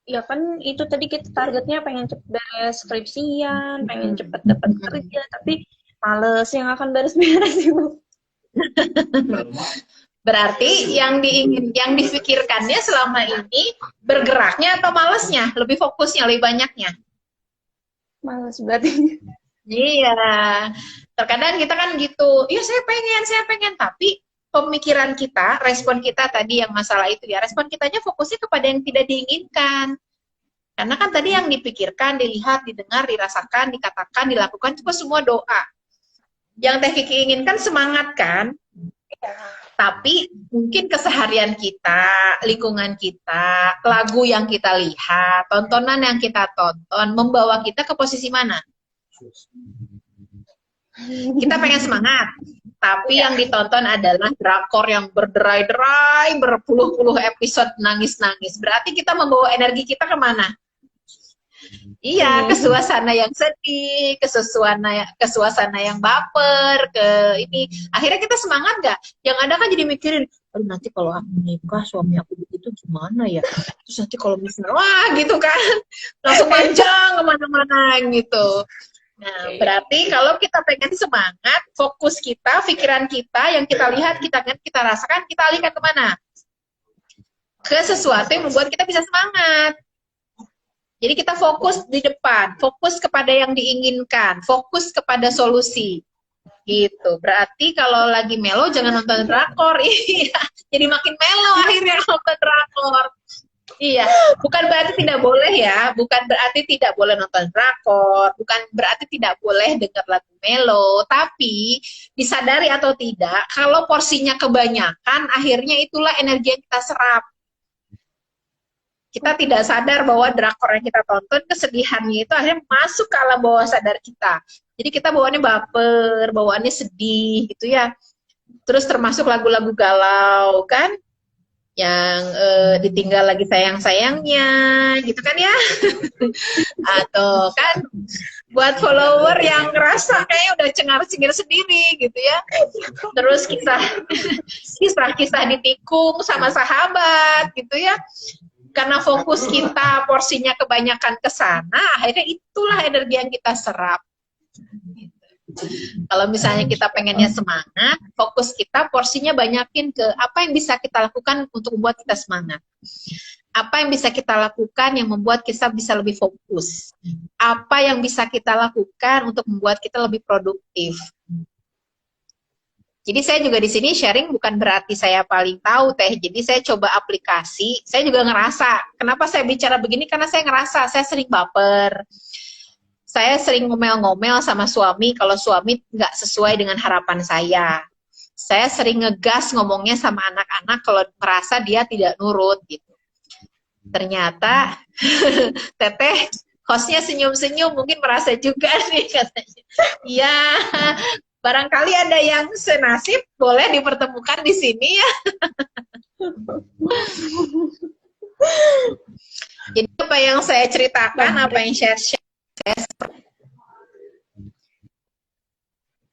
Ya kan itu tadi kita targetnya pengen cepet beres skripsian, pengen cepet dapat kerja, tapi males yang akan beres-beres Ibu. Berarti yang difikirkannya selama ini bergeraknya atau malesnya? Lebih fokusnya, lebih banyaknya? Males berarti. Iya. Terkadang kita kan gitu, ya saya pengen, tapi pemikiran kita, respon kita tadi yang masalah itu ya, respon kitanya fokusnya kepada yang tidak diinginkan. Karena kan tadi yang dipikirkan, dilihat, didengar, dirasakan, dikatakan, dilakukan, itu semua doa. Yang Teh Kiki inginkan semangat kan? Ya. Tapi mungkin keseharian kita, lingkungan kita, lagu yang kita lihat, tontonan yang kita tonton, membawa kita ke posisi mana? Kita pengen semangat, tapi yang ditonton adalah drakor yang berderai-derai, berpuluh-puluh episode nangis-nangis. Berarti kita membawa energi kita kemana? Iya, ke Ini. suasana yang sedih, ke suasana yang baper, ke ini. Akhirnya kita semangat nggak? Yang ada kan jadi mikirin, aduh nanti kalau aku nikah, suami aku begitu gimana ya? Terus nanti kalau misalnya, wah gitu kan, langsung panjang kemana-mana gitu. Nah, Iya. berarti kalau kita pengen semangat, fokus kita, pikiran kita, yang kita lihat, kita rasakan, kita alihkan kemana? Ke sesuatu yang membuat kita bisa semangat. Jadi kita fokus di depan, fokus kepada yang diinginkan, fokus kepada solusi. Gitu. Berarti kalau lagi melo jangan nonton drakor. Iya. Jadi makin melo akhirnya nonton drakor. Iya, bukan berarti tidak boleh ya, bukan berarti tidak boleh nonton drakor, bukan berarti tidak boleh dengar lagu melo, tapi disadari atau tidak, kalau porsinya kebanyakan, akhirnya itulah energi yang kita serap. Kita tidak sadar bahwa drakor yang kita tonton, kesedihannya itu akhirnya masuk ke alam bawah sadar kita. Jadi kita bawaannya baper, bawaannya sedih gitu ya. Terus termasuk lagu-lagu galau kan, yang ditinggal lagi sayang-sayangnya gitu kan ya. Atau kan buat follower yang ngerasa kayaknya udah cengar-cengir sendiri gitu ya. Terus kisah-kisah ditikung sama sahabat gitu ya. Karena fokus kita porsinya kebanyakan ke sana, akhirnya itulah energi yang kita serap. Kalau misalnya kita pengennya semangat, fokus kita porsinya banyakin ke apa yang bisa kita lakukan untuk membuat kita semangat. Apa yang bisa kita lakukan yang membuat kita bisa lebih fokus. Apa yang bisa kita lakukan untuk membuat kita lebih produktif. Jadi saya juga di sini sharing bukan berarti saya paling tahu teh. Jadi saya coba aplikasi. Saya juga ngerasa. Kenapa saya bicara begini? Karena saya ngerasa saya sering baper. Saya sering ngomel-ngomel sama suami kalau suami nggak sesuai dengan harapan saya. Saya sering ngegas ngomongnya sama anak-anak kalau merasa dia tidak nurut gitu. Ternyata teteh hostnya senyum-senyum mungkin merasa juga nih katanya. Iya, barangkali ada yang senasib, boleh dipertemukan di sini ya. Jadi apa yang saya ceritakan, apa yang saya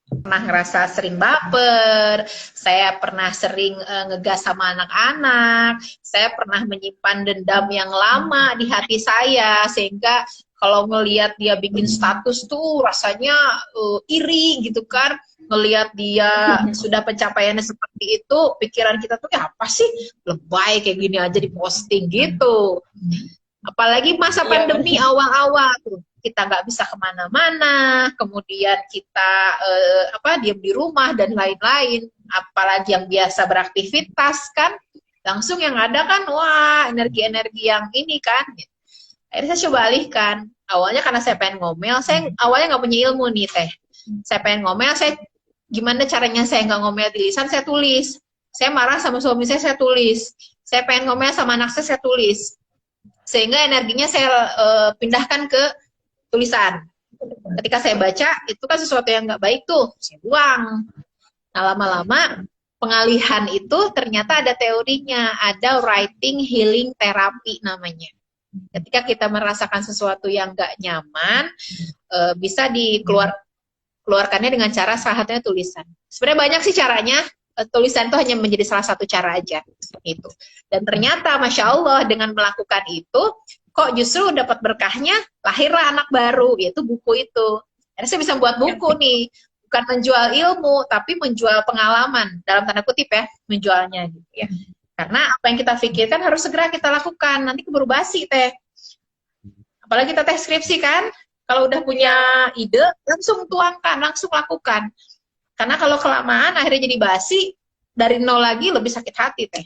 pernah ngerasa sering baper, saya pernah sering ngegas sama anak-anak, saya pernah menyimpan dendam yang lama di hati saya, sehingga kalau ngelihat dia bikin status tuh rasanya iri gitu kan, ngelihat dia sudah pencapaiannya seperti itu, pikiran kita tuh ya apa sih, lebay kayak gini aja diposting gitu. Apalagi masa pandemi awal-awal tuh, kita nggak bisa kemana-mana, kemudian kita diam di rumah dan lain-lain. Apalagi yang biasa beraktivitas kan, langsung yang ada kan, wah energi-energi yang ini kan. Akhirnya saya coba alihkan. Awalnya karena saya pengen ngomel, saya awalnya nggak punya ilmu nih teh. Saya pengen ngomel, gimana caranya saya nggak ngomel di lisan, saya tulis. Saya marah sama suami saya tulis. Saya pengen ngomel sama anak saya tulis. Sehingga energinya saya pindahkan ke tulisan. Ketika saya baca, itu kan sesuatu yang nggak baik tuh, saya buang. Nah, lama-lama pengalihan itu ternyata ada teorinya, ada writing healing therapy namanya. Ketika kita merasakan sesuatu yang nggak nyaman, bisa dikeluarkannya dengan cara salah satunya tulisan. Sebenarnya banyak sih caranya, tulisan itu hanya menjadi salah satu cara aja. Itu. Dan ternyata, Masya Allah, dengan melakukan itu, kok justru dapat berkahnya, lahirlah anak baru, yaitu buku itu. Akhirnya saya bisa buat buku nih, bukan menjual ilmu, tapi menjual pengalaman, dalam tanda kutip ya, menjualnya gitu ya. Karena apa yang kita pikirkan harus segera kita lakukan, nanti keburu basi teh. Apalagi kita teh skripsi kan, kalau udah punya ide, langsung tuangkan, langsung lakukan. Karena kalau kelamaan akhirnya jadi basi, dari nol lagi lebih sakit hati teh.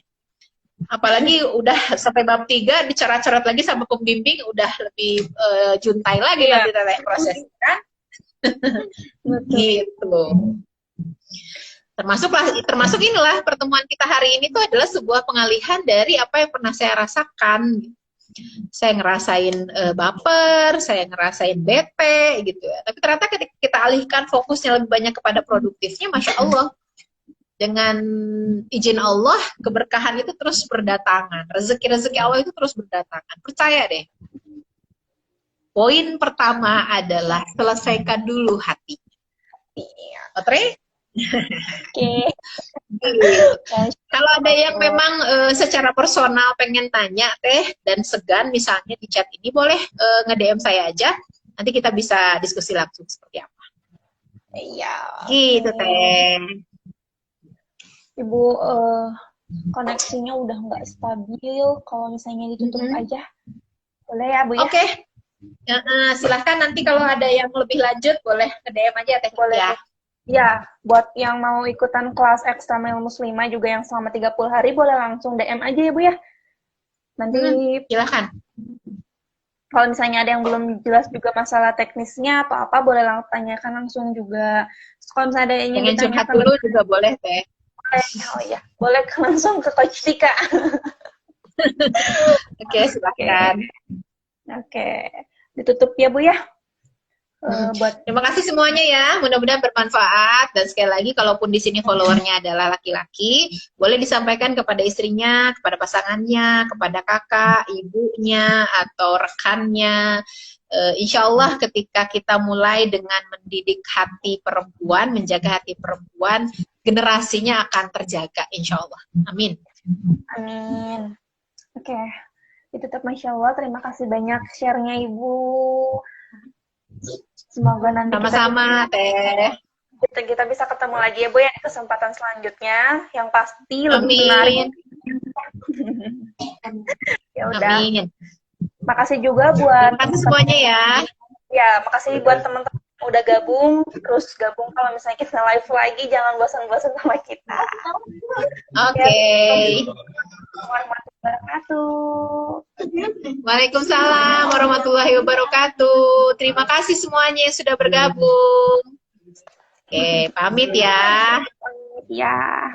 Apalagi udah sampai bab 3 dicoret-coret lagi sama pembimbing, udah lebih juntai lagi nanti teh prosesnya kan. Gitu. Termasuk inilah pertemuan kita hari ini tuh adalah sebuah pengalihan dari apa yang pernah saya rasakan. Saya ngerasain baper, saya ngerasain bete gitu ya. Tapi ternyata ketika kita alihkan fokusnya lebih banyak kepada produktifnya, Masya Allah, dengan izin Allah, keberkahan itu terus berdatangan. Rezeki-rezeki Allah itu terus berdatangan. Percaya deh. Poin pertama adalah selesaikan dulu hati. Iya. Oke? Oke. Kalau ada yang memang secara personal pengen tanya teh dan segan misalnya di chat ini, boleh nge-DM saya aja. Nanti kita bisa diskusi langsung seperti apa. Iya. Gitu teh. Ibu, koneksinya udah nggak stabil. Kalau misalnya ditutup aja, boleh ya Bu ya? Oke. Silahkan nanti kalau ada yang lebih lanjut boleh nge-DM aja teh. Boleh. Ya. Ya, buat yang mau ikutan kelas ekstra mil muslimah juga yang selama 30 hari boleh langsung DM aja ya Bu ya. Nanti silahkan. kalau misalnya ada yang belum jelas juga masalah teknisnya atau apa, boleh langsung tanyakan langsung juga. Kalau misalnya ada yang ingin ditanyakan dulu juga boleh teh. Oh iya, boleh langsung ke Coach Tika. Oke, silakan. Oke. Ditutup ya Bu ya. Terima kasih semuanya ya, mudah-mudahan bermanfaat. Dan sekali lagi, kalaupun di sini followernya adalah laki-laki, boleh disampaikan kepada istrinya, kepada pasangannya, kepada kakak, ibunya, atau rekannya. Insya Allah ketika kita mulai dengan mendidik hati perempuan, menjaga hati perempuan, generasinya akan terjaga, insya Allah. Amin. Amin. Oke. Ditutup, Masya Allah. Terima kasih banyak share-nya Ibu. Semoga nanti sama-sama teh kita bisa ketemu lagi ya Bu ya di kesempatan selanjutnya yang pasti lebih menarik. Ya udah. Amin. Makasih juga buat semuanya ya. Ya, makasih buat teman-teman yang udah gabung, terus gabung kalau misalnya kita live lagi, jangan bosan-bosan sama kita. Oke. Warahmatullahi wabarakatuh. Waalaikumsalam warahmatullahi wabarakatuh. Terima kasih semuanya yang sudah bergabung. Oke, pamit ya. Ya.